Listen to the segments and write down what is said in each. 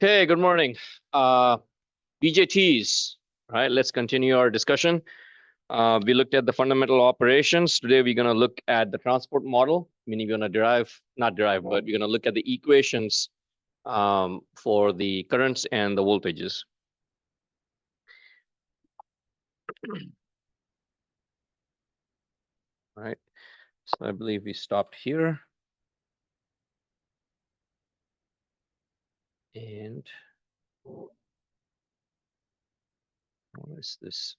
Okay, good morning. BJTs, right? Let's continue our discussion. We looked at the fundamental operations. Today, we're going to look at the transport model, meaning we're going to not derive, but we're going to look at the equations for the currents and the voltages. All right. So I believe we stopped here. And what is this?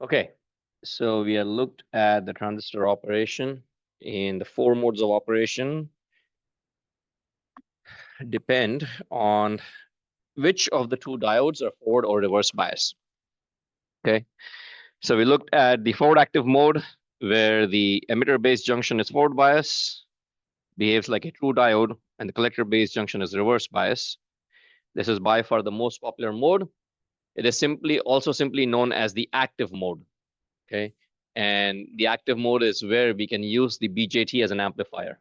Okay, so we have looked at the transistor operation in the 4 modes of operation depend on which of the 2 diodes are forward or reverse bias. Okay, so we looked at the forward active mode where the emitter base junction is forward bias, behaves like a true diode, and the collector base junction is reverse bias. This is by far the most popular mode. It is also simply known as the active mode. Okay, and the active mode is where we can use the BJT as an amplifier.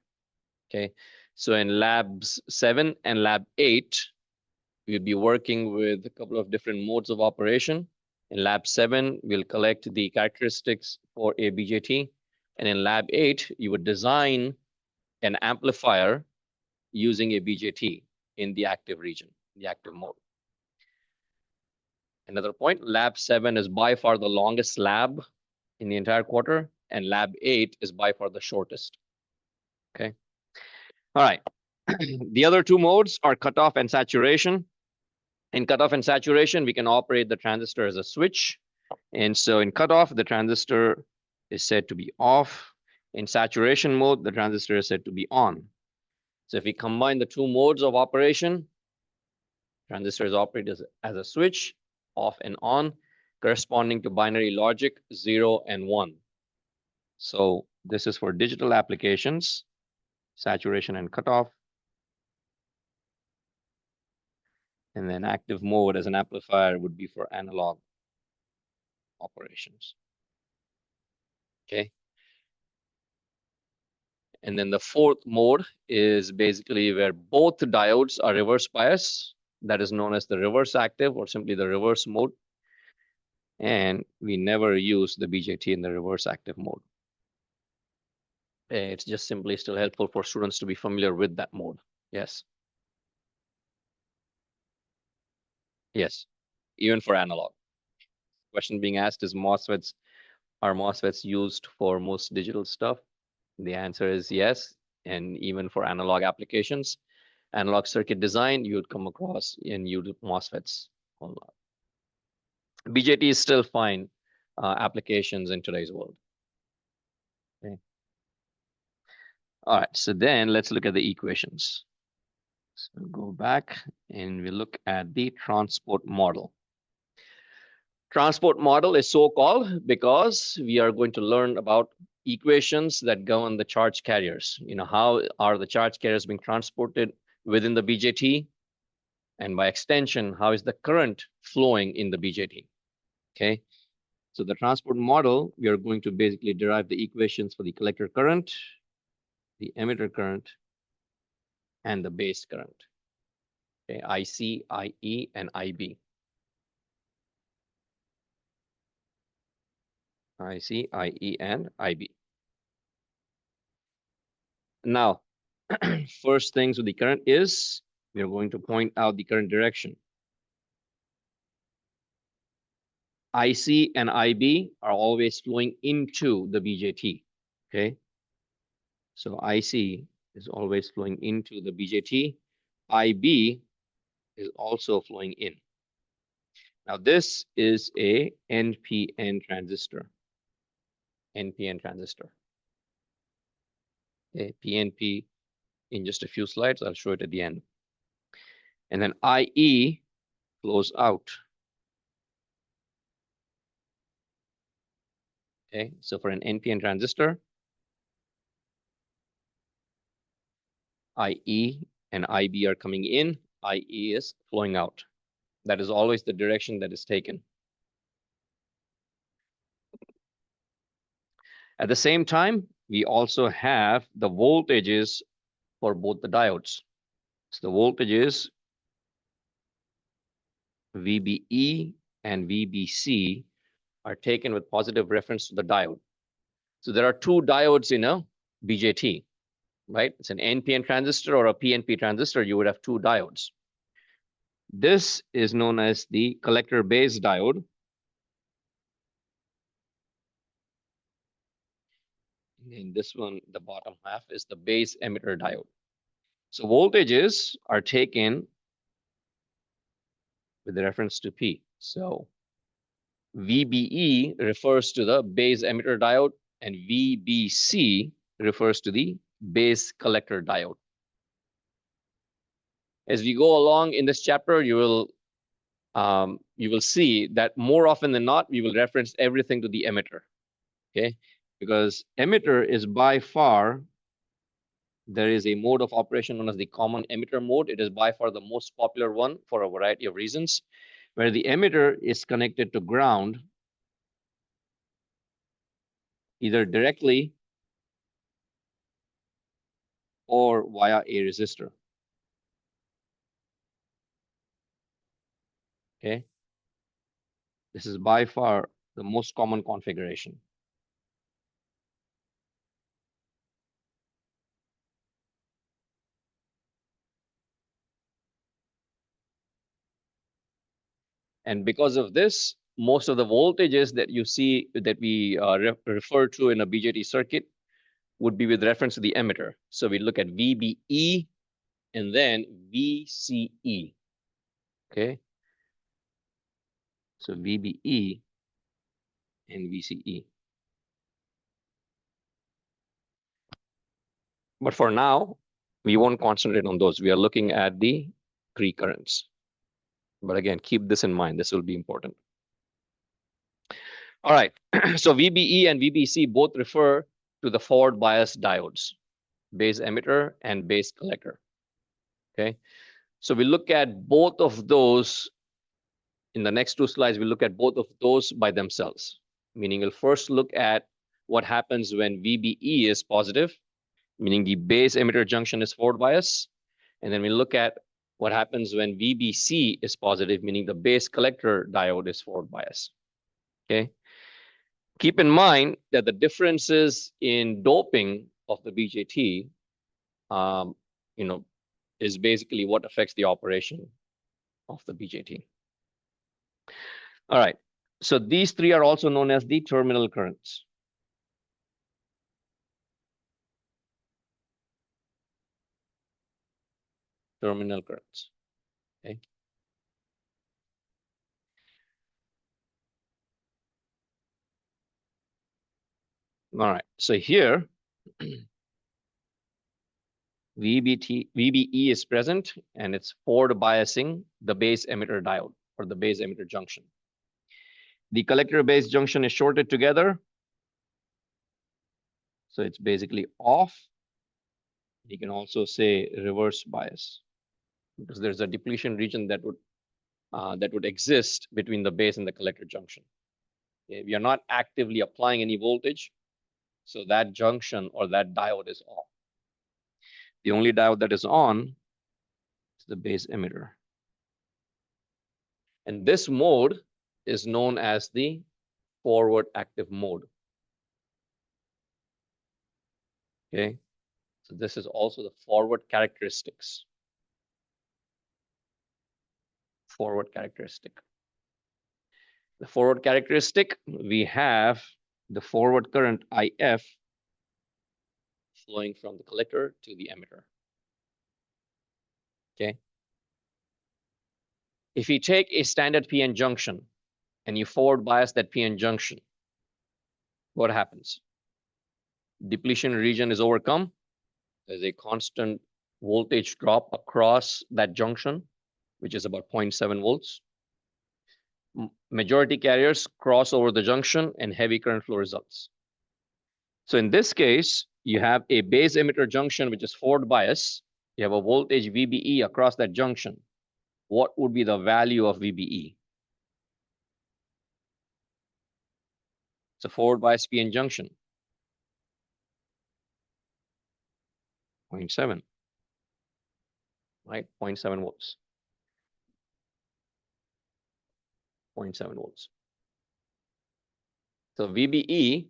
Okay, so in labs 7 and lab 8, we'll be working with a couple of different modes of operation. In lab 7, we'll collect the characteristics for a BJT. And in lab 8, you would design an amplifier using a BJT in the active region, the active mode. Another point, lab 7 is by far the longest lab in the entire quarter, and lab 8 is by far the shortest. Okay. All right. The other 2 modes are cutoff and saturation. In cutoff and saturation, we can operate the transistor as a switch. And so in cutoff, the transistor is said to be off. In saturation mode, the transistor is said to be on. So if we combine the 2 modes of operation, transistor is operated as a switch, off and on, corresponding to binary logic 0 and 1. So this is for digital applications, saturation and cutoff. And then active mode as an amplifier would be for analog operations. Okay. And then the 4th mode is basically where both diodes are reverse bias. That is known as the reverse active or simply the reverse mode. And we never use the BJT in the reverse active mode. It's just simply still helpful for students to be familiar with that mode. Yes. Yes, even for analog. Question being asked is are MOSFETs used for most digital stuff? The answer is yes. And even for analog applications, analog circuit design, you would come across and use MOSFETs. BJT is still fine applications in today's world. Okay. All right, so then let's look at the equations. So go back and we look at the transport model. Transport model is so called because we are going to learn about equations that govern the charge carriers. You know, how are the charge carriers being transported within the BJT? And by extension, how is the current flowing in the BJT? Okay, so the transport model, we are going to basically derive the equations for the collector current, the emitter current, and the base current. Okay, IC, IE, and IB. IC, IE, and IB. Now, first things with the current is we are going to point out the current direction. IC and IB are always flowing into the BJT. Okay, so IC is always flowing into the BJT. IB is also flowing in. Now this is a NPN transistor. NPN transistor. Okay, PNP in just a few slides. I'll show it at the end. And then IE flows out. Okay, so for an NPN transistor, IE and IB are coming in, IE is flowing out. That is always the direction that is taken. At the same time, we also have the voltages for both the diodes. So the voltages VBE and VBC are taken with positive reference to the diode. So there are two diodes in a BJT, right? It's an NPN transistor or a PNP transistor. You would have two diodes. This is known as the collector base diode. And this one, the bottom half, is the base emitter diode. So voltages are taken with reference to P. So VBE refers to the base emitter diode, and VBC refers to the base collector diode. As we go along in this chapter, you will see that more often than not, we will reference everything to the emitter, okay? Because emitter is by far, there is a mode of operation known as the common emitter mode. It is by far the most popular one for a variety of reasons, where the emitter is connected to ground either directly or via a resistor. Okay, this is by far the most common configuration. And because of this, most of the voltages that you see that we refer to in a BJT circuit would be with reference to the emitter. So we look at VBE and then VCE. Okay, so VBE and VCE. But for now, we won't concentrate on those. We are looking at the three currents. But again, keep this in mind. This will be important. All right. So VBE and VBC both refer to the forward bias diodes, base emitter and base collector. Okay. So we look at both of those in the next two slides. We look at both of those by themselves, meaning we'll first look at what happens when VBE is positive, meaning the base emitter junction is forward bias. And then we look at what happens when VBC is positive, meaning the base collector diode is forward bias. Okay. Keep in mind that the differences in doping of the BJT, is basically what affects the operation of the BJT. All right. So these three are also known as the terminal currents. Terminal currents. Okay. All right. So here, VBE is present, and it's forward biasing the base emitter diode or the base emitter junction. The collector base junction is shorted together, so it's basically off. You can also say reverse bias, because there's a depletion region that would exist between the base and the collector junction. Okay? We are not actively applying any voltage, so that junction or that diode is off. The only diode that is on is the base emitter. And this mode is known as the forward active mode. Okay, so this is also the forward characteristics. Forward characteristic. The forward characteristic, we have the forward current IF flowing from the collector to the emitter. Okay. If you take a standard PN junction and you forward bias that PN junction, what happens? Depletion region is overcome. There's a constant voltage drop across that junction, which is about 0.7 volts. Majority carriers cross over the junction and heavy current flow results. So in this case, you have a base emitter junction, which is forward bias. You have a voltage VBE across that junction. What would be the value of VBE? It's a forward bias PN junction. 0.7, right? 0.7 volts. 0.7 volts. So VBE,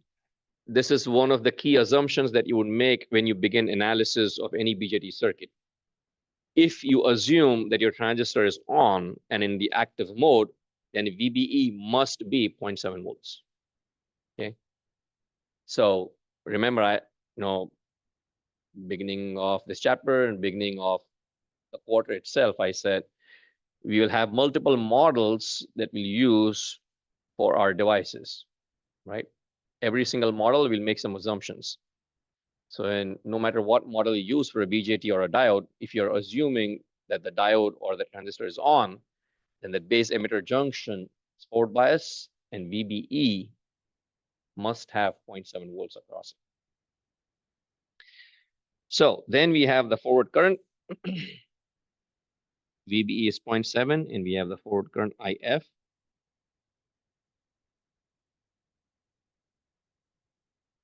this is one of the key assumptions that you would make when you begin analysis of any BJT circuit. If you assume that your transistor is on and in the active mode, then VBE must be 0.7 volts. Okay. So remember, beginning of this chapter and beginning of the quarter itself, I said we will have multiple models that we'll use for our devices, right? Every single model will make some assumptions. So no matter what model you use for a BJT or a diode, if you're assuming that the diode or the transistor is on, then the base emitter junction is forward bias and VBE must have 0.7 volts across it. So then we have the forward current. VBE is 0.7, and we have the forward current IF.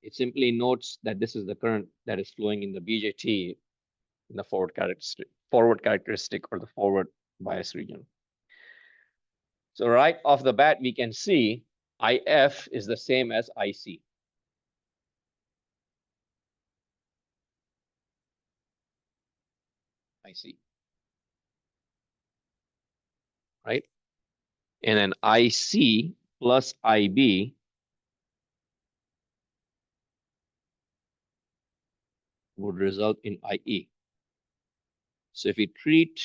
It simply notes that this is the current that is flowing in the BJT in the forward characteristic or the forward bias region. So right off the bat, we can see IF is the same as IC. IC. Right? And then IC plus IB would result in IE. So if we treat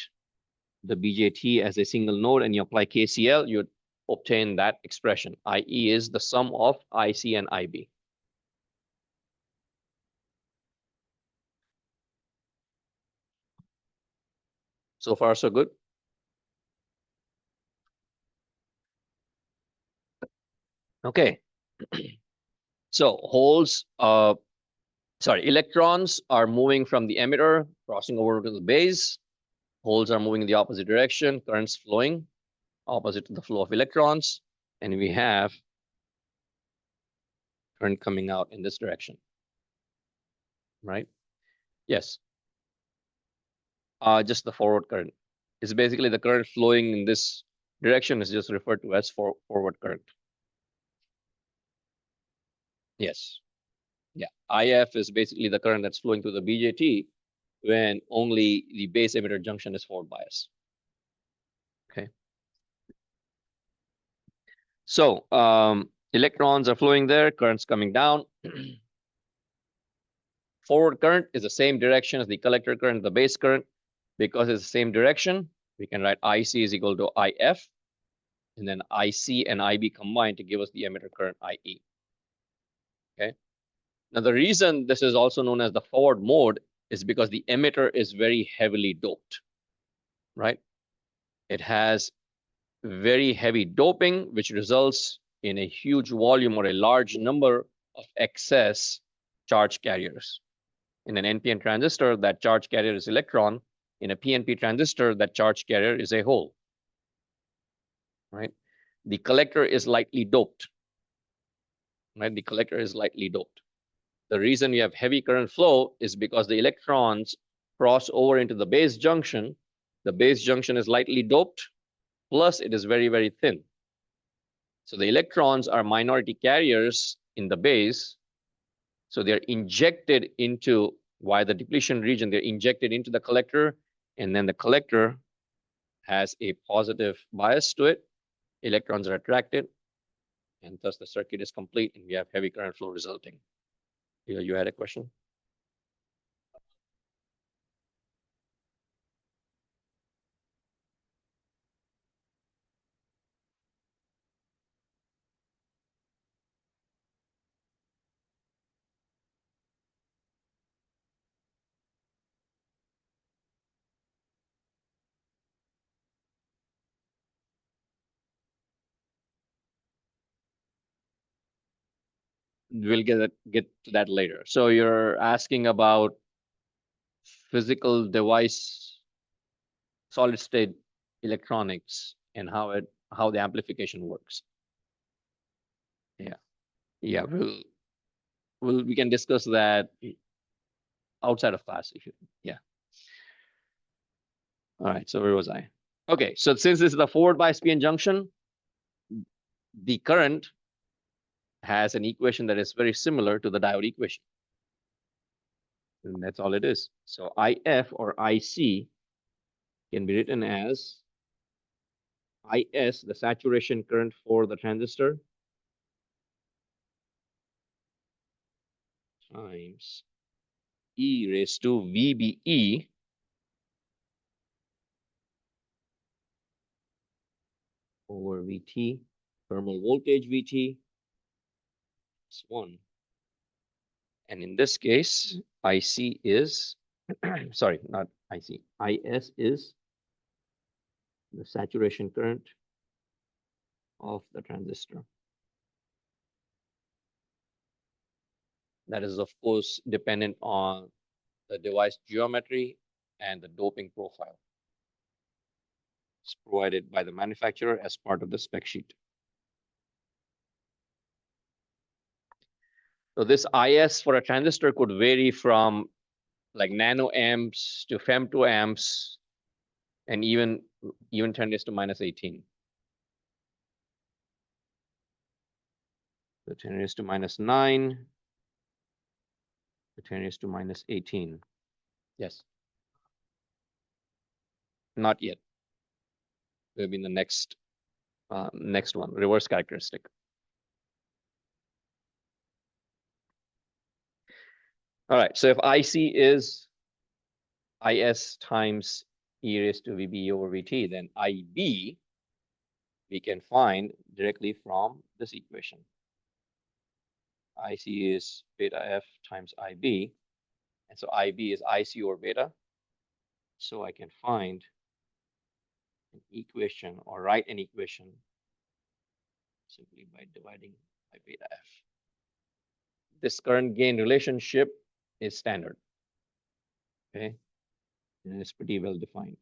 the BJT as a single node and you apply KCL, you'd obtain that expression. IE is the sum of IC and IB. So far, so good. Okay. So electrons are moving from the emitter, crossing over to the base. Holes are moving in the opposite direction, currents flowing opposite to the flow of electrons. And we have current coming out in this direction, right? Yes. Just the forward current. It's basically the current flowing in this direction is just referred to as forward current. Yes. Yeah. IF is basically the current that's flowing through the BJT when only the base emitter junction is forward bias. Okay. So electrons are flowing there, currents coming down. Forward current is the same direction as the collector current, the base current. Because it's the same direction, we can write IC is equal to IF, and then IC and IB combined to give us the emitter current IE. Okay. Now, the reason this is also known as the forward mode is because the emitter is very heavily doped, right? It has very heavy doping, which results in a huge volume or a large number of excess charge carriers. In an NPN transistor, that charge carrier is electron. In a PNP transistor, that charge carrier is a hole, right? The collector is lightly doped, right? The collector is lightly doped. The reason you have heavy current flow is because the electrons cross over into the base junction. The base junction is lightly doped, plus it is very, very thin. So the electrons are minority carriers in the base. So they're injected into, via the depletion region, they're injected into the collector, and then the collector has a positive bias to it. Electrons are attracted, and thus the circuit is complete, and we have heavy current flow resulting. You had a question? We'll get to that later. So you're asking about physical device, solid state electronics, and how the amplification works. Yeah, we can discuss that outside of class. Yeah. All right. So where was I? Okay. So since this is the forward bias PN junction, the current has an equation that is very similar to the diode equation. And that's all it is. So IF or IC can be written as IS, the saturation current for the transistor, times e raised to VBE over VT, thermal voltage VT, is 1. And in this case, IC is, sorry, not IC, IS is the saturation current of the transistor. That is, of course, dependent on the device geometry and the doping profile. It's provided by the manufacturer as part of the spec sheet. So this IS for a transistor could vary from like nanoamps to femtoamps and even 10 raised to minus 18. So 10 raised to minus 9 to 10 raised to minus 18. Yes. Not yet. Will be in the next one, reverse characteristic. All right. So if IC is IS times e raised to VB over VT, then IB we can find directly from this equation. IC is beta F times IB, and so IB is IC over beta. So I can find an equation or write an equation simply by dividing by beta F. This current gain relationship is standard. Okay, and it's pretty well defined.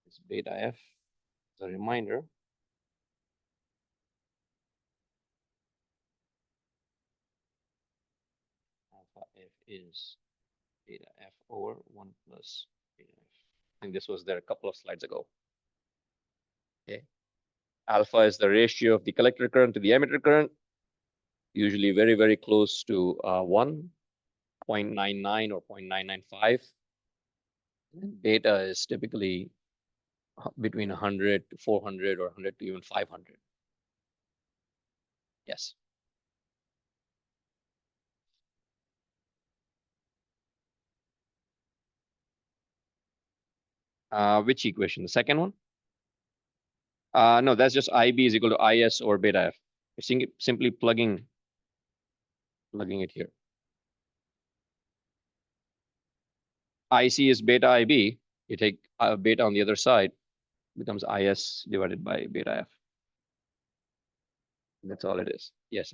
It's beta F. As a reminder, alpha F is beta F over 1 plus beta F. I think this was there a couple of slides ago. Okay. Alpha is the ratio of the collector current to the emitter current, usually very, very close to 1, 0.99 or 0.995. And beta is typically between 100 to 400 or 100 to even 500. Yes. Which equation? The second one? No, that's just IB is equal to IS or beta F. You're simply plugging it here. IC is beta IB. You take beta on the other side, becomes IS divided by beta F. That's all it is. Yes.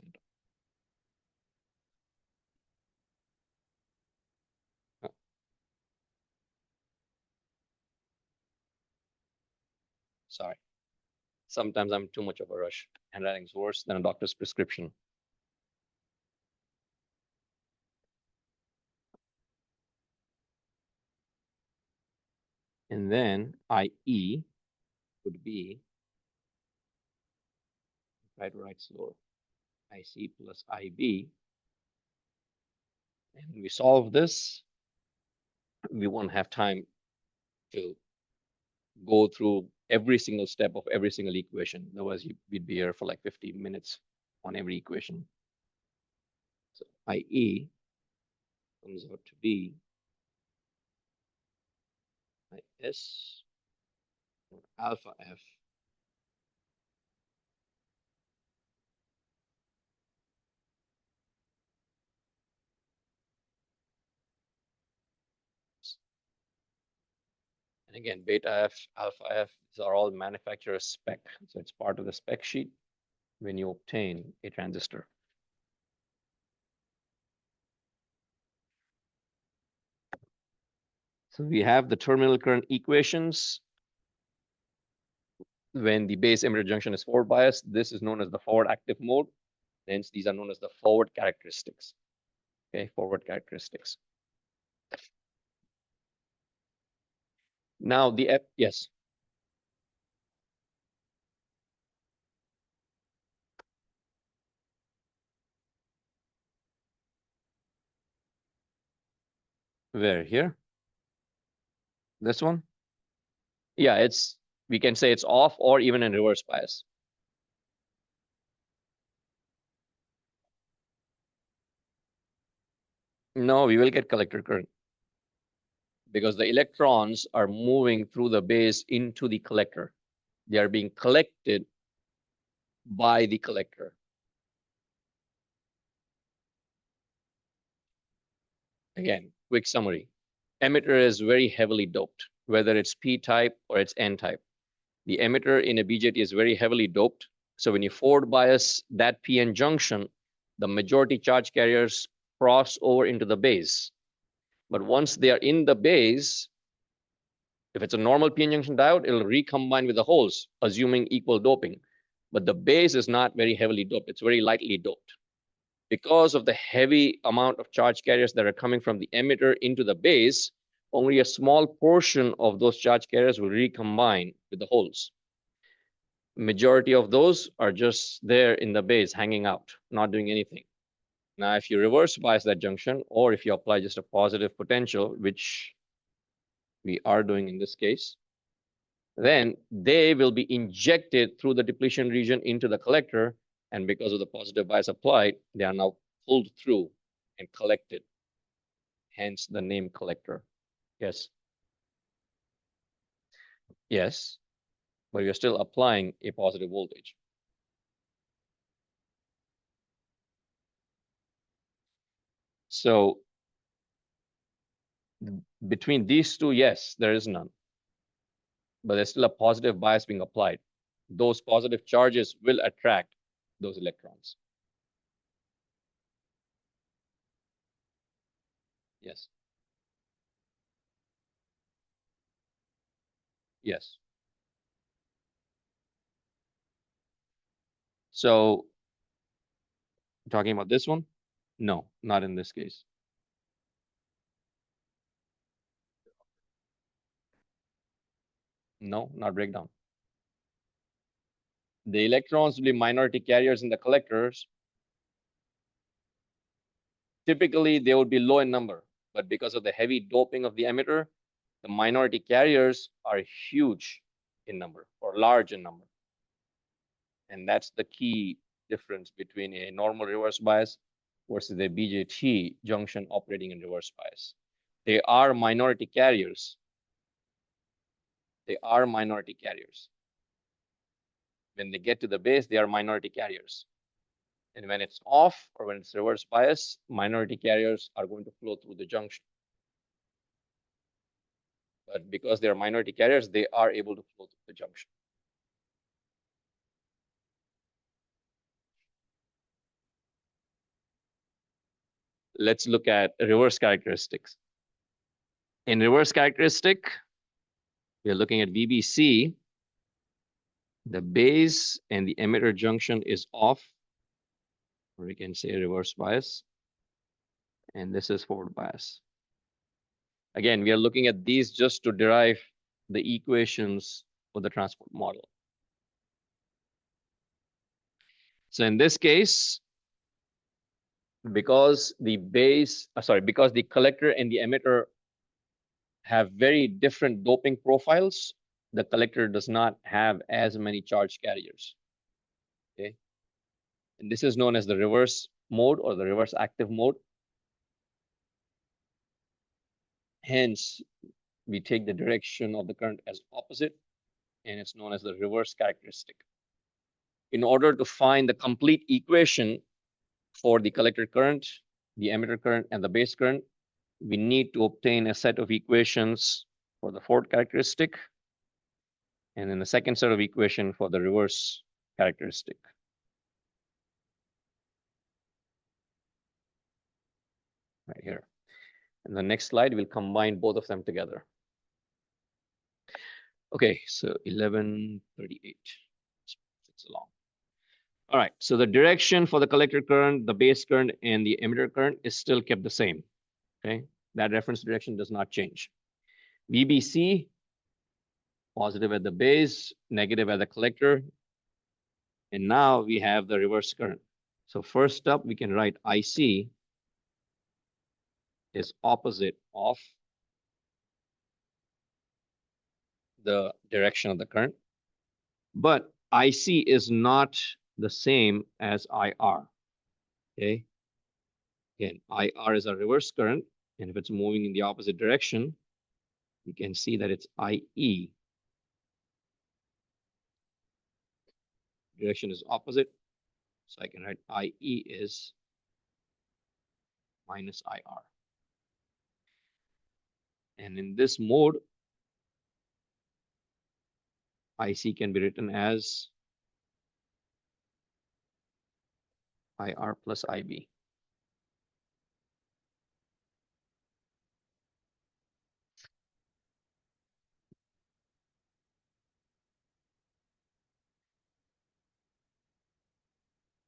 Sorry. Sometimes I'm too much of a rush. Handwriting's worse than a doctor's prescription. And then IE would be, try to write slower, IC plus IB. And we solve this. We won't have time to go through every single step of every single equation. Otherwise, we'd be here for like 50 minutes on every equation. So IE comes out to be IS or alpha F and again, beta F, alpha F, these are all manufacturer spec. So it's part of the spec sheet when you obtain a transistor. So we have the terminal current equations when the base emitter junction is forward biased, this is known as the forward active mode. Hence, these are known as the forward characteristics. Okay, forward characteristics. Now the yes. Where here? This one? Yeah, it's, we can say it's off or even in reverse bias. No, we will get collector current because the electrons are moving through the base into the collector. They are being collected by the collector. Again, quick summary. Emitter is very heavily doped, whether it's p-type or it's n-type. The emitter in a BJT is very heavily doped. So when you forward bias that PN junction, the majority charge carriers cross over into the base. But once they are in the base, if it's a normal PN junction diode, it'll recombine with the holes, assuming equal doping. But the base is not very heavily doped. It's very lightly doped. Because of the heavy amount of charge carriers that are coming from the emitter into the base, only a small portion of those charge carriers will recombine with the holes. Majority of those are just there in the base, hanging out, not doing anything. Now, if you reverse bias that junction, or if you apply just a positive potential, which we are doing in this case, then they will be injected through the depletion region into the collector. And because of the positive bias applied, they are now pulled through and collected. Hence the name collector. Yes. Yes. But you're still applying a positive voltage. So between these two, yes, there is none. But there's still a positive bias being applied. Those positive charges will attract those electrons. Yes. Yes. So talking about this one? No, not in this case. No, not breakdown. The electrons will be minority carriers in the collectors. Typically, they would be low in number, but because of the heavy doping of the emitter, the minority carriers are huge in number or large in number. And that's the key difference between a normal reverse bias versus a BJT junction operating in reverse bias. They are minority carriers. They are minority carriers. When they get to the base, they are minority carriers. And when it's off or when it's reverse bias, minority carriers are going to flow through the junction. But because they are minority carriers, they are able to flow through the junction. Let's look at reverse characteristics. In reverse characteristic, we are looking at VBC. The base and the emitter junction is off, or we can say reverse bias. And this is forward bias. Again, we are looking at these just to derive the equations for the transport model. So in this case, because the because the collector and the emitter have very different doping profiles, the collector does not have as many charge carriers. Okay. And this is known as the reverse mode or the reverse active mode. Hence, we take the direction of the current as opposite, and it's known as the reverse characteristic. In order to find the complete equation for the collector current, the emitter current, and the base current, we need to obtain a set of equations for the forward characteristic, and then the second set of equation for the reverse characteristic. Right here. In the next slide, we'll combine both of them together. Okay, so 1138. It's long. All right, so the direction for the collector current, the base current, and the emitter current is still kept the same. Okay, that reference direction does not change. VBC, positive at the base, negative at the collector. And now we have the reverse current. So first up, we can write IC is opposite of the direction of the current. But IC is not the same as IR. Okay. Again, IR is a reverse current. And if it's moving in the opposite direction, you can see that it's IE. Direction is opposite. So I can write IE is minus IR. And in this mode, IC can be written as IR plus IB.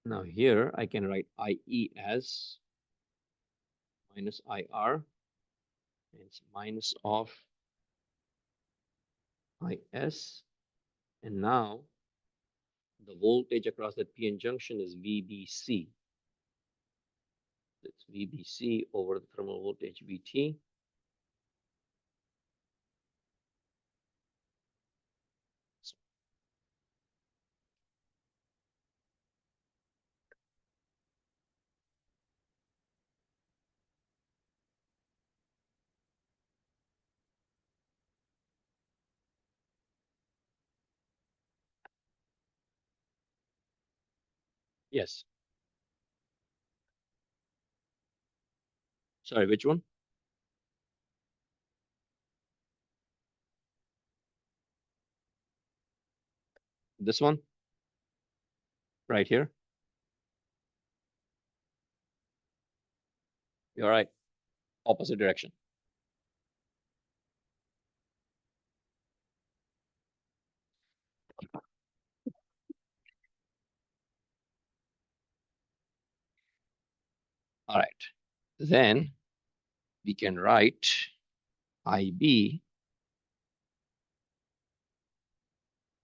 Now here I can write IE as minus IR. It's minus of IS. And now the voltage across that PN junction is VBC. It's VBC over the thermal voltage VT. Yes. Sorry, which one? This one? Right here? You're right. Opposite direction. All right. Then we can write IB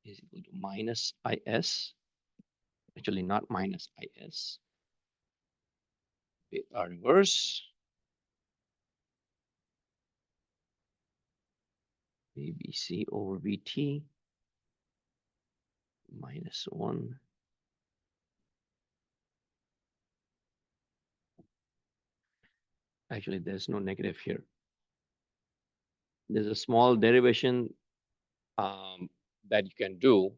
is equal to minus IS. Actually, not minus IS. We are reverse. VBC over VT minus 1. Actually, there's no negative here. There's a small derivation that you can do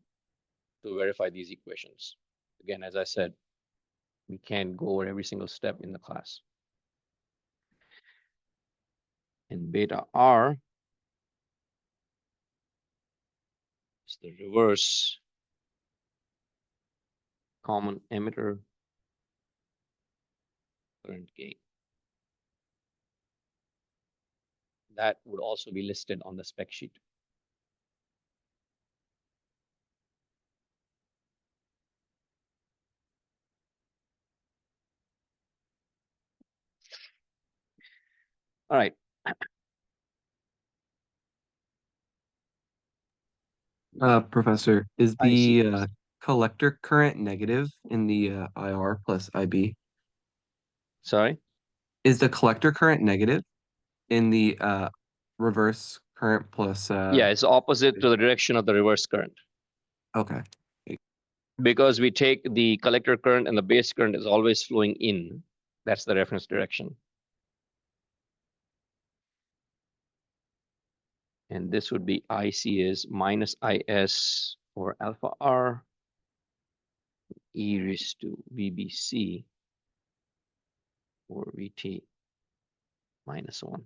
to verify these equations. Again, as I said, we can't go over every single step in the class. And beta R is the reverse common emitter current gain. That would also be listed on the spec sheet. All right. Professor, is I see. the collector current negative in the IR plus IB? Sorry. Is the collector current negative in the reverse current plus Yeah, it's opposite to the direction of the reverse current. okay. Because we take the collector current and the base current is always flowing in. That's the reference direction. And this would be IC is minus IS or alpha R e raised to VBC or VT minus 1.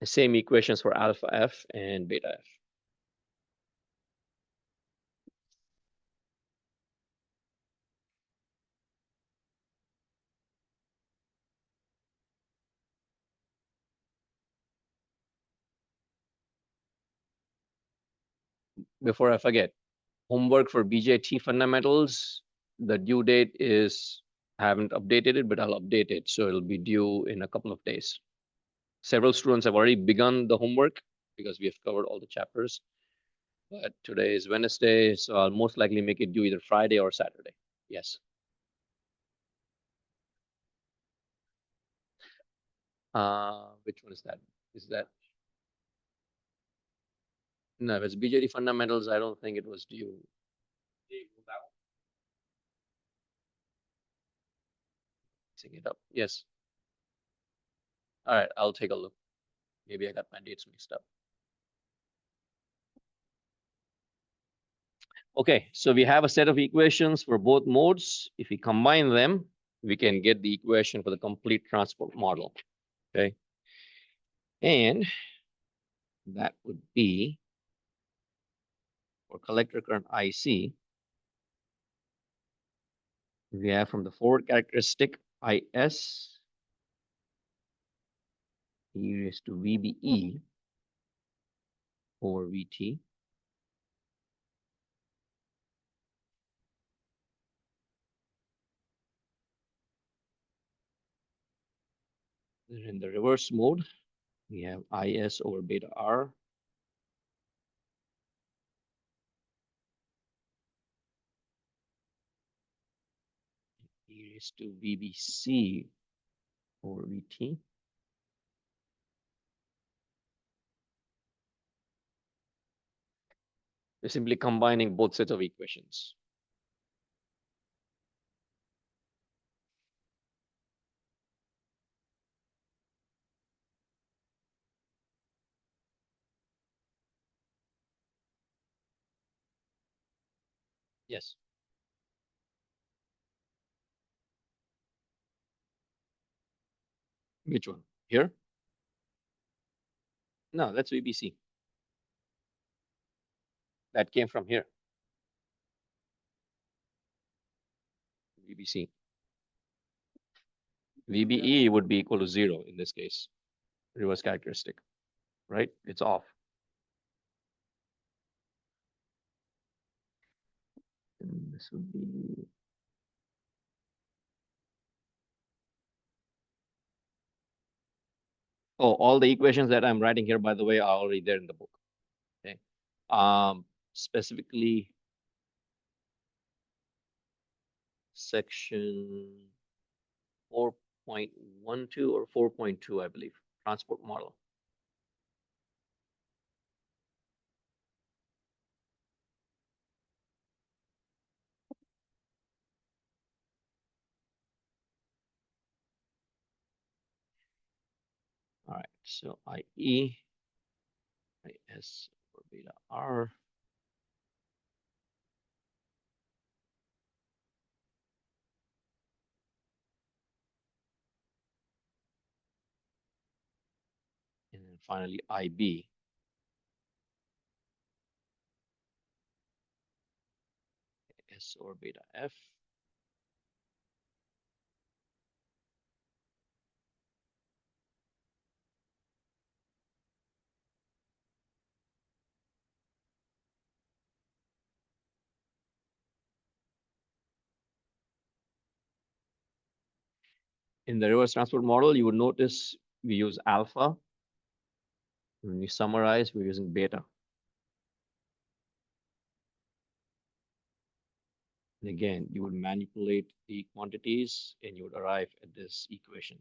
The same equations for alpha F and beta F. before I forget, homework for BJT fundamentals, the due date is, I haven't updated it, but I'll update it. So it'll be due in a couple of days. Several students have already begun the homework because we have covered all the chapters. But today is Wednesday, so I'll most likely make it due either Friday or Saturday. Yes. Which one is that? Is that no? If it's BJT fundamentals, I don't think it was due. Mixing it up. Yes. All right, I'll take a look. Maybe I got my dates mixed up. Okay, so we have a set of equations for both modes. If we combine them, we can get the equation for the complete transport model. Okay, and that would be for collector current IC. We have from the forward characteristic IS e raised to VBE over VT. Then in the reverse mode, we have IS over beta R e raised to VBC over VT. We're simply combining both sets of equations. Yes. Which one? Here? No, that's VBC. That came from here. VBC. VBE would be equal to 0 in this case. Reverse characteristic, right? It's off. And this would be oh, all the equations that I'm writing here, by the way, are already there in the book. Okay. Specifically section 4.12 or 4.2, I believe, transport model. All right, so IE, IS or beta R. And then finally IB. S or beta F. In the reverse transport model, you would notice we use alpha. When we summarize, we're using beta. And again, you would manipulate the quantities and you would arrive at this equation.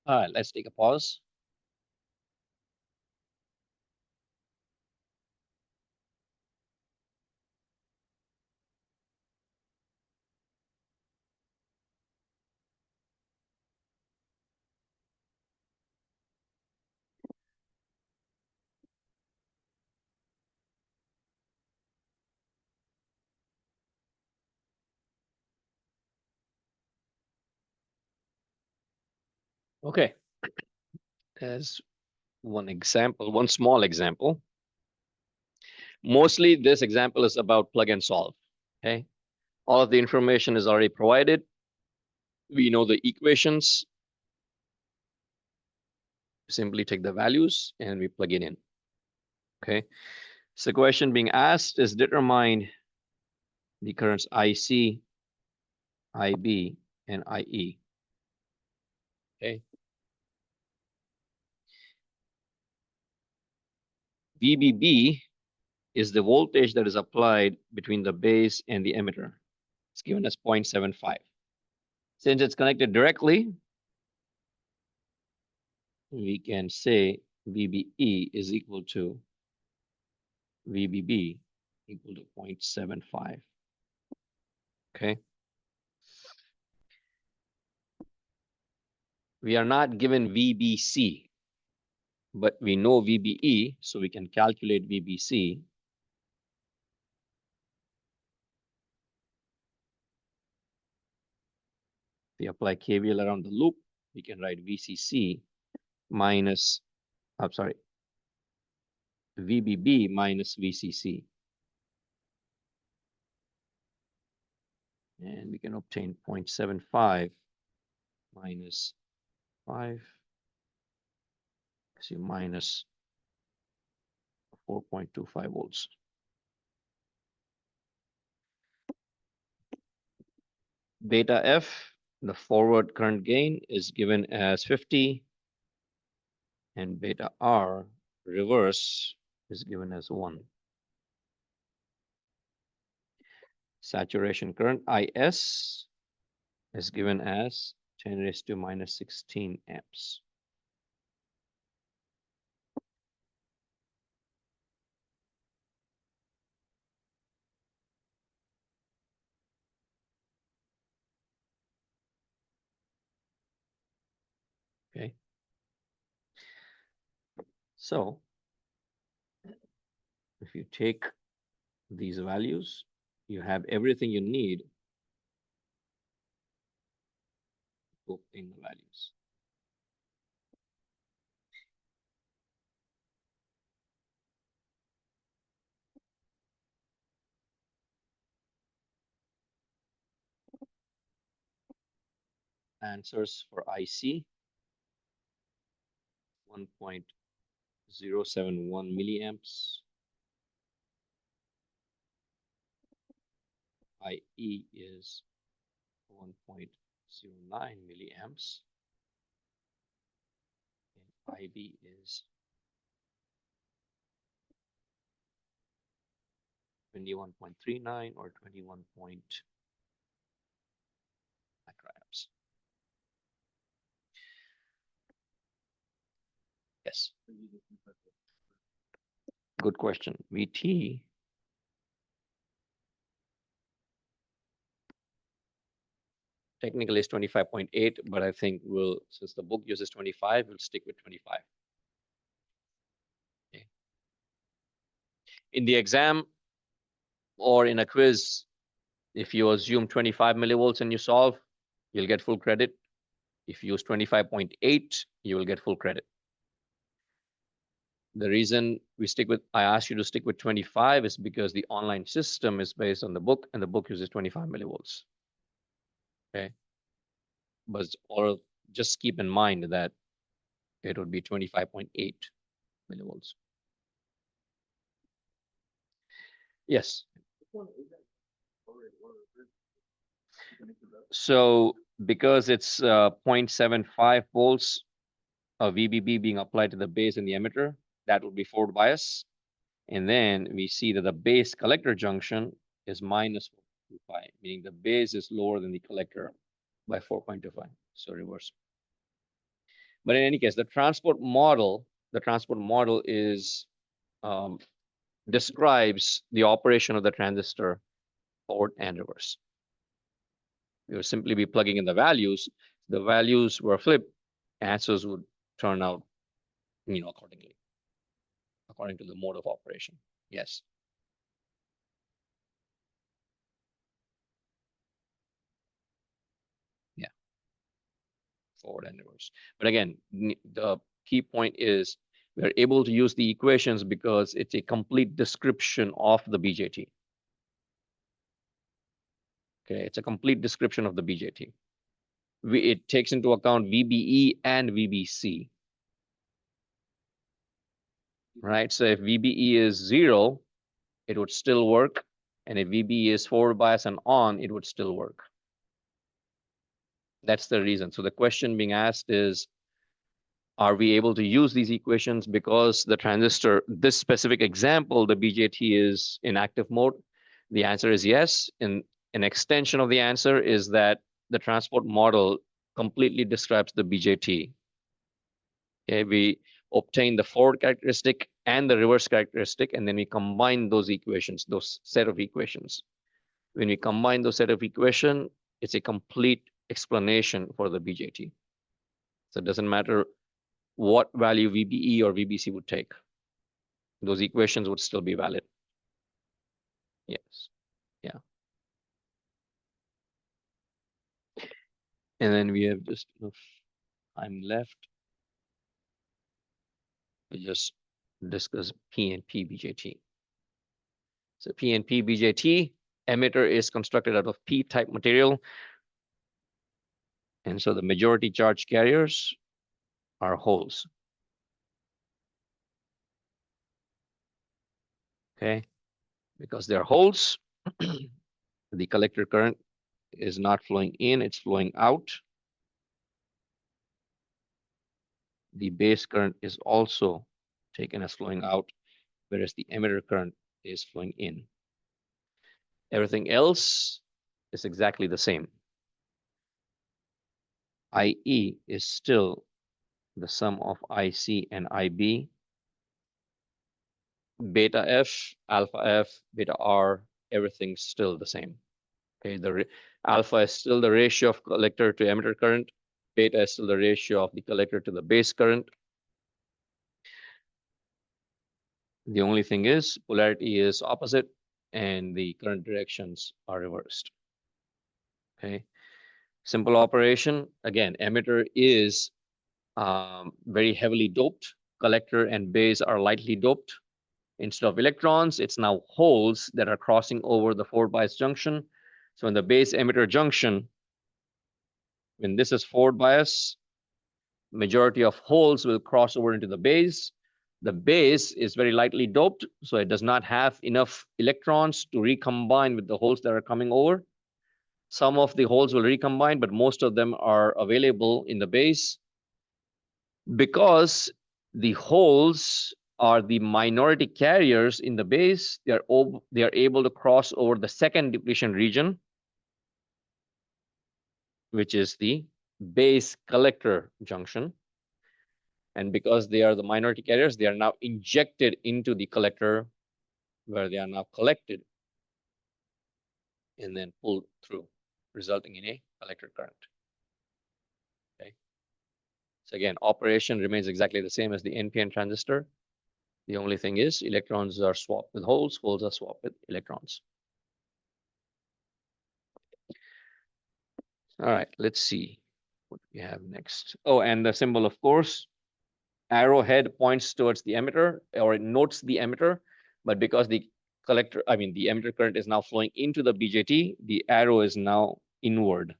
All right, let's take a pause. Okay, as one example, one small example. Mostly this example is about plug and solve. Okay, all of the information is already provided. We know the equations. Simply take the values and we plug it in. Okay, so the question being asked is determine the currents IC, IB, and IE. Okay, VBB is the voltage that is applied between the base and the emitter. It's given as 0.75. Since it's connected directly, we can say VBE is equal to VBB equal to 0.75. Okay. We are not given VBC, but we know VBE, so we can calculate VBC. If we apply KVL around the loop, we can write VCC minus, I'm sorry, VBB minus VCC. And we can obtain 0.75 minus 5, so minus 4.25 volts. Beta F, the forward current gain, is given as 50, and beta R, reverse, is given as 1. Saturation current, IS, is given as 10 raised to minus 16 amps. Okay. So if you take these values, you have everything you need to obtain the values. Answers for IC, 1.071 milliamps. IE is 1.09 milliamps. And IB is 21.39 or 21 microamps. Yes. Good question. VT technically is 25.8, but I think we'll, since the book uses 25, we'll stick with 25. Okay. In the exam or in a quiz, if you assume 25 millivolts and you solve, you'll get full credit. If you use 25.8, you will get full credit. The reason I asked you to stick with 25 is because the online system is based on the book and the book uses 25 millivolts. Okay. But or just keep in mind that it would be 25.8 millivolts. Yes. So because it's 0.75 volts of VBB being applied to the base and the emitter, that would be forward bias. And then we see that the base collector junction is minus 4.25, meaning the base is lower than the collector by 4.25, so reverse. But in any case, the transport model is describes the operation of the transistor forward and reverse. You would simply be plugging in the values. The values were flipped, answers would turn out, accordingly, according to the mode of operation. Yes. Yeah. forward and reverse. But again, the key point is we're able to use the equations because it's a complete description of the BJT. Okay, it's a complete description of the BJT. It takes into account VBE and VBC. Right, so if VBE is 0, it would still work. And if VBE is forward bias and on, it would still work. That's the reason. So the question being asked is, are we able to use these equations because the transistor, this specific example, the BJT is in active mode? The answer is yes. And an extension of the answer is that the transport model completely describes the BJT. Okay, we obtain the forward characteristic and the reverse characteristic, and then we combine those equations, those set of equations. When we combine those set of equations, it's a complete explanation for the BJT. So it doesn't matter what value VBE or VBC would take. Those equations would still be valid. Yes. Yeah. And then we have just enough time left to just discuss PNP BJT. So PNP BJT emitter is constructed out of P-type material. And so the majority charge carriers are holes. Okay. Because they're holes, the collector current is not flowing in, it's flowing out. The base current is also taken as flowing out, whereas the emitter current is flowing in. Everything else is exactly the same. IE is still the sum of IC and IB. Beta F, alpha F, beta R, everything's still the same. Okay, the alpha is still the ratio of collector to emitter current. Beta is still the ratio of the collector to the base current. The only thing is polarity is opposite and the current directions are reversed. Okay, simple operation. Again, emitter is very heavily doped. Collector and base are lightly doped. Instead of electrons, it's now holes that are crossing over the forward bias junction. So in the base emitter junction, when this is forward bias, majority of holes will cross over into the base. The base is very lightly doped, so it does not have enough electrons to recombine with the holes that are coming over. Some of the holes will recombine, but most of them are available in the base. Because the holes are the minority carriers in the base, they are able to cross over the second depletion region, which is the base collector junction. And because they are the minority carriers, they are now injected into the collector where they are now collected and then pulled through, resulting in a collector current. Okay. So again, operation remains exactly the same as the NPN transistor. The only thing is electrons are swapped with holes, holes are swapped with electrons. All right, let's see what we have next. Oh, and the symbol, of course, arrowhead points towards the emitter, or it notes the emitter, but because the collector, the emitter current is now flowing into the BJT, the arrow is now inward,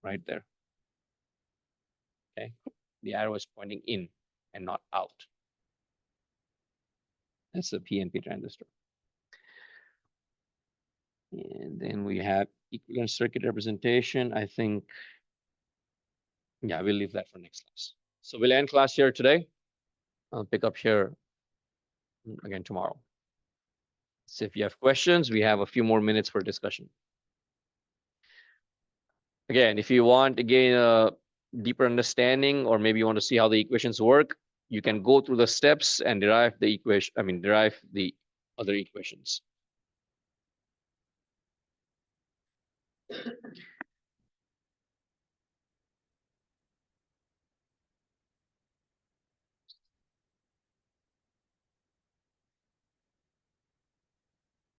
right there. Okay, the arrow is pointing in and not out. That's the PNP transistor. And then we have equivalent circuit representation. I think, yeah, we'll leave that for next class. So we'll end class here today. I'll pick up here again tomorrow. So if you have questions, we have a few more minutes for discussion. Again, if you want to gain a deeper understanding, or maybe you want to see how the equations work, you can go through the steps and derive the equation, derive the other equations.